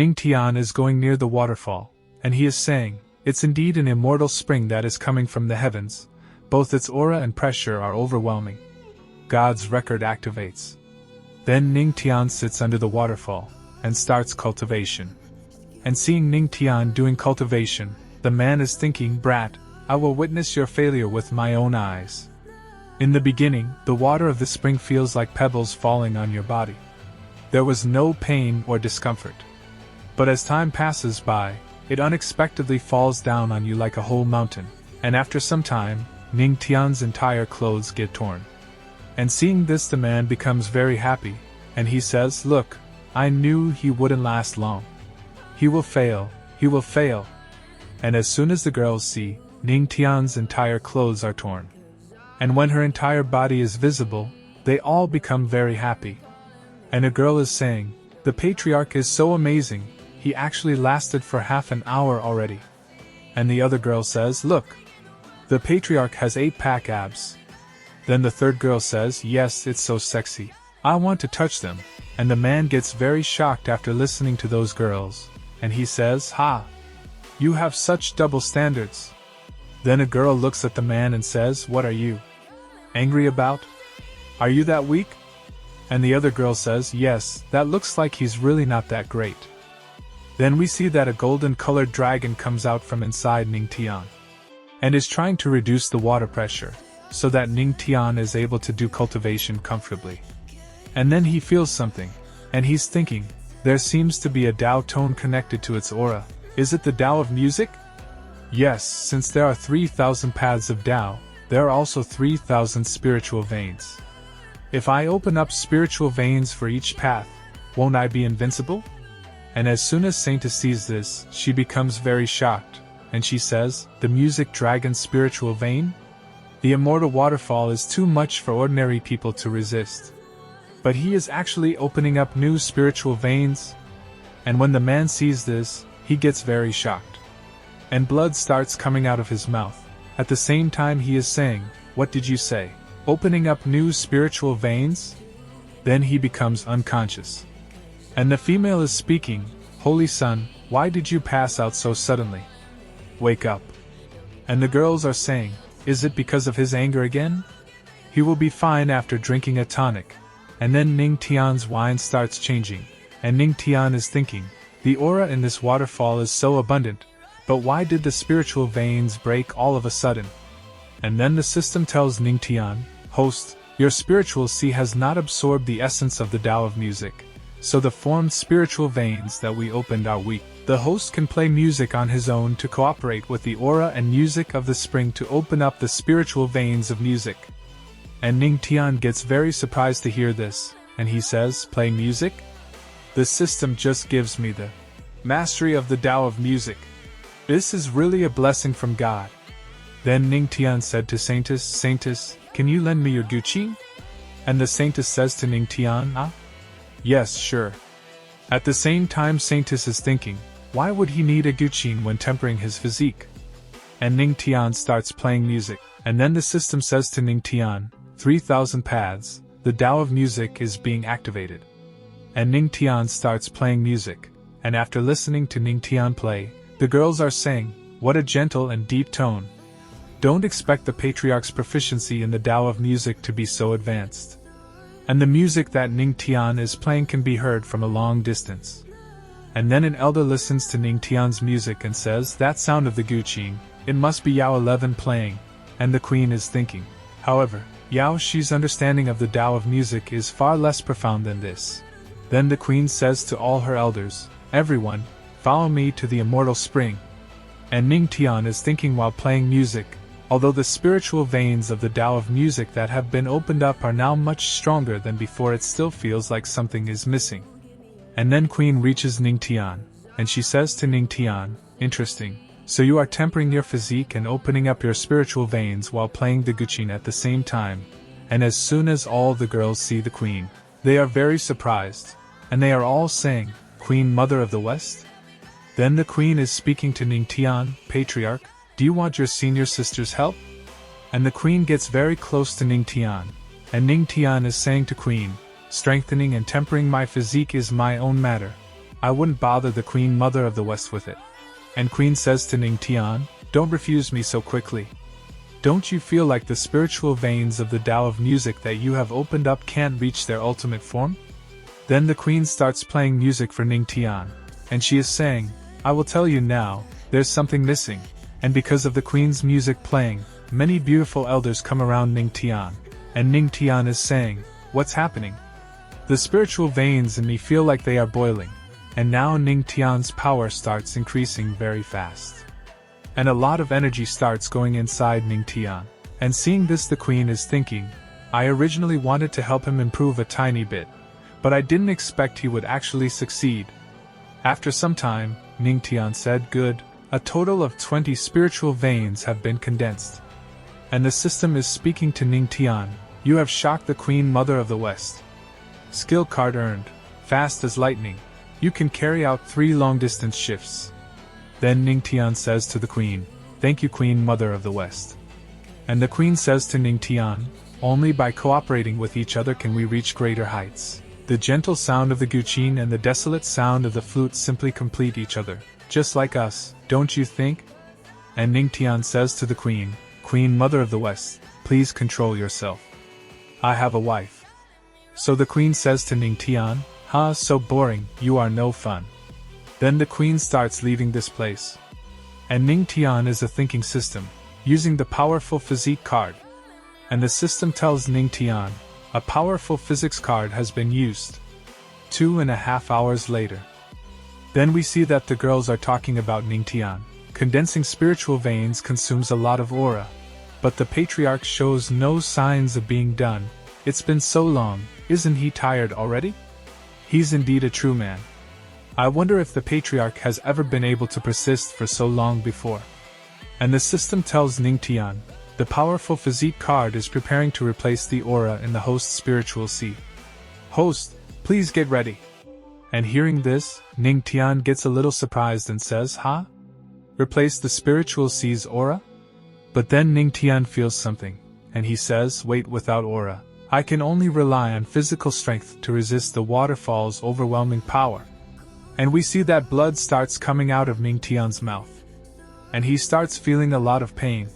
Ning Tian is going near the waterfall, and he is saying, "It's indeed an immortal spring that is coming from the heavens. Both its aura and pressure are overwhelming." God's record activates. Then Ning Tian sits under the waterfall, and starts cultivation. And seeing Ning Tian doing cultivation, the man is thinking, "Brat, I will witness your failure with my own eyes." In the beginning, the water of the spring feels like pebbles falling on your body. There was no pain or discomfort. But as time passes by, it unexpectedly falls down on you like a whole mountain, and after some time, Ning Tian's entire clothes get torn. And seeing this, the man becomes very happy, and he says, "Look, I knew he wouldn't last long. He will fail, he will fail." And as soon as the girls see, Ning Tian's entire clothes are torn. And when her entire body is visible, they all become very happy. And a girl is saying, "The patriarch is so amazing, he actually lasted for half an hour already." And the other girl says, "Look, the patriarch has 8-pack abs." Then the third girl says, "Yes, it's so sexy. I want to touch them." And the man gets very shocked after listening to those girls, and he says, "Ha! You have such double standards." Then a girl looks at the man and says, "What are you angry about? Are you that weak?" And the other girl says, "Yes, that looks like he's really not that great." Then we see that a golden-colored dragon comes out from inside Ning Tian, and is trying to reduce the water pressure, so that Ning Tian is able to do cultivation comfortably. And then he feels something, and he's thinking, there seems to be a Tao tone connected to its aura. Is it the Tao of music? Yes, since there are 3,000 paths of Tao, there are also 3,000 spiritual veins. If I open up spiritual veins for each path, won't I be invincible? And as soon as Saintess sees this, she becomes very shocked, and she says, "The music dragon's spiritual vein? The immortal waterfall is too much for ordinary people to resist. But he is actually opening up new spiritual veins?" And when the man sees this, he gets very shocked. And blood starts coming out of his mouth. At the same time he is saying, "What did you say? Opening up new spiritual veins?" Then he becomes unconscious. And the female is speaking, "Holy Son, why did you pass out so suddenly? Wake up." And the girls are saying, "Is it because of his anger again? He will be fine after drinking a tonic." And then Ning Tian's wine starts changing, and Ning Tian is thinking, "The aura in this waterfall is so abundant, but why did the spiritual veins break all of a sudden?" And then the system tells Ning Tian, "Host, your spiritual sea has not absorbed the essence of the Tao of music, so the formed spiritual veins that we opened are weak. The host can play music on his own to cooperate with the aura and music of the spring to open up the spiritual veins of music." And Ning Tian gets very surprised to hear this, and he says, "Play music? The system just gives me the mastery of the Tao of music. This is really a blessing from God." Then Ning Tian said to Saintess, "Saintess, can you lend me your guqin?" And the Saintess says to Ning Tian, "Ah? Yes, sure." At the same time Saintess is thinking, why would he need a guqin when tempering his physique? And Ning Tian starts playing music, and then the system says to Ning Tian, 3,000 paths, the Tao of music is being activated. And Ning Tian starts playing music, and after listening to Ning Tian play, the girls are saying, "What a gentle and deep tone." Don't expect the patriarch's proficiency in the Tao of music to be so advanced. And the music that Ning Tian is playing can be heard from a long distance. And then an elder listens to Ning Tian's music and says, "That sound of the guqin, it must be Yao 11 playing." And the queen is thinking, however, Yao Shi's understanding of the Tao of music is far less profound than this. Then the queen says to all her elders, "Everyone, follow me to the immortal spring." And Ning Tian is thinking while playing music, although the spiritual veins of the Tao of music that have been opened up are now much stronger than before, it still feels like something is missing. And then Queen reaches Ning Tian, and she says to Ning Tian, "Interesting, so you are tempering your physique and opening up your spiritual veins while playing the guqin at the same time." And as soon as all the girls see the queen, they are very surprised, and they are all saying, "Queen Mother of the West?" Then the queen is speaking to Ning Tian, "Patriarch, do you want your senior sister's help?" And the queen gets very close to Ning Tian, and Ning Tian is saying to queen, "Strengthening and tempering my physique is my own matter. I wouldn't bother the Queen Mother of the West with it. And Queen says to Ning Tian, don't refuse me so quickly. Don't you feel like the spiritual veins of the Tao of music that you have opened up can't reach their ultimate form? Then the Queen starts playing music for Ning Tian, and she is saying, I will tell you now, there's something missing, and because of the Queen's music playing, many beautiful elders come around Ning Tian, and Ning Tian is saying, what's happening? The spiritual veins in me feel like they are boiling, and now Ning Tian's power starts increasing very fast. And a lot of energy starts going inside Ning Tian, and seeing this the Queen is thinking, I originally wanted to help him improve a tiny bit, but I didn't expect he would actually succeed. After some time, Ning Tian said, good, a total of 20 spiritual veins have been condensed. And the system is speaking to Ning Tian, you have shocked the Queen Mother of the West. Skill card earned, fast as lightning, you can carry out 3 long-distance shifts. Then Ning Tian says to the Queen, thank you Queen Mother of the West. And the Queen says to Ning Tian, only by cooperating with each other can we reach greater heights. The gentle sound of the guqin and the desolate sound of the flute simply complete each other, just like us, don't you think? And Ning Tian says to the Queen, Queen Mother of the West, please control yourself. I have a wife. So the Queen says to Ning Tian, so boring, you are no fun. Then the Queen starts leaving this place. And Ning Tian is a thinking system, using the powerful physique card. And the system tells Ning Tian, a powerful physics card has been used. 2.5 hours later. Then we see that the girls are talking about Ning Tian. Condensing spiritual veins consumes a lot of aura. But the patriarch shows no signs of being done. It's been so long, isn't he tired already? He's indeed a true man. I wonder if the patriarch has ever been able to persist for so long before. And the system tells Ning Tian, the powerful physique card is preparing to replace the aura in the host's spiritual seed. Host, please get ready. And hearing this, Ning Tian gets a little surprised and says, replace the spiritual seed's aura? But then Ning Tian feels something, and he says, wait, without aura, I can only rely on physical strength to resist the waterfall's overwhelming power. And we see that blood starts coming out of Ning Tian's mouth. And he starts feeling a lot of pain,